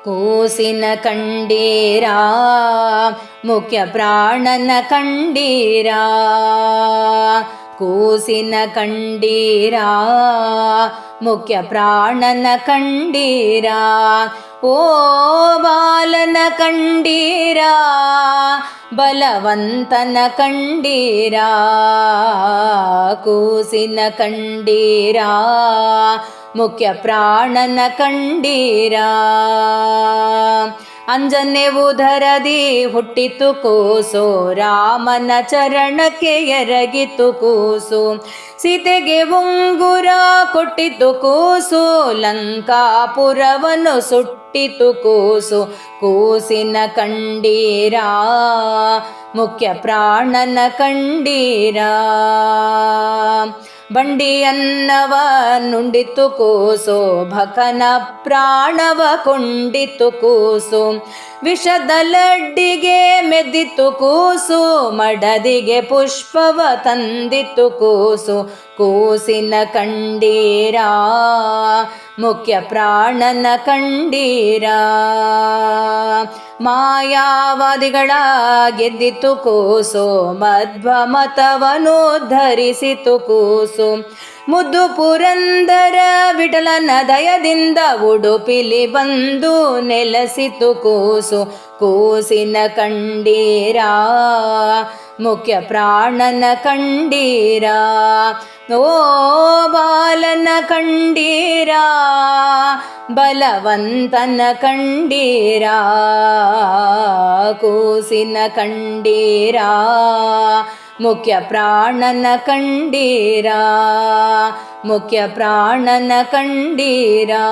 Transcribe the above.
ಕೂಸಿನ ಕಂಡೀರಾ ಮುಖ್ಯ ಪ್ರಾಣನ ಕಂಡೀರಾ, ಕೂಸಿನ ಕಂಡೀರಾ ಮುಖ್ಯ ಪ್ರಾಣನ ಕಂಡೀರಾ, ಓ ಬಾಲನ ಕಂಡೀರಾ ಬಲವಂತನ ಕಂಡೀರಾ, ಕೂಸಿನ ಕಂಡೀರಾ ಮುಖ್ಯ ಪ್ರಾಣನ ಕಂಡೀರಾ. ಅಂಜನೆ ಉದರದಿ ಹುಟ್ಟಿತು ಕೂಸು, ರಾಮನ ಚರಣಕ್ಕೆ ಎರಗಿತು ಕೂಸು, ಸೀತೆಗೆ ಉಂಗುರ ಕೊಟ್ಟಿತು ಕೂಸು, ಲಂಕಾಪುರವನ್ನು ಸುಟ್ಟಿತು ಕೂಸು, ಕೂಸಿನ ಕಂಡೀರಾ ಮುಖ್ಯ ಪ್ರಾಣನ ಕಂಡೀರಾ. ಬಂಡಿಯನ್ನವ ನುಂಡಿತು ಕೂಸು, ಭಕನ ಪ್ರಾಣವ ಕೊಂಡಿತು ಕೂಸು, ವಿಷದ ಲಡ್ಡಿಗೆ ಮೆದ್ದಿತು ಕೂಸು, ಮಡದಿಗೆ ಪುಷ್ಪವ ತಂದಿತು ಕೂಸು, ಕೂಸಿನ ಕಂಡೀರಾ ಮುಖ್ಯ ಪ್ರಾಣನ ಕಂಡೀರಾ. ಮಾಯಾವಾದಿಗಳ ಗೆದ್ದಿತು ಕೂಸು, ಮಧ್ವ ಮತವನು ಧರಿಸಿತು ಕೂಸು, ಮುದ್ದು ಪುರಂದರ ವಿಠಲನ ದಯದಿಂದ ಉಡುಪಿಲಿ ಬಂದು ನೆಲೆಸಿತು ಕೂಸು, ಕೂಸಿನ ಕಂಡೀರಾ ಮುಖ್ಯ ಪ್ರಾಣನ ಕಂಡೀರಾ. ಓ ಬಾಲನ ಕಂಡೀರಾ ಬಲವಂತನ ಕಂಡೀರಾ, ಕೂಸಿನ ಕಂಡೀರಾ ಮುಖ್ಯ ಪ್ರಾಣನ ಕಂಡೀರಾ, ಮುಖ್ಯ ಪ್ರಾಣನ ಕಂಡೀರಾ.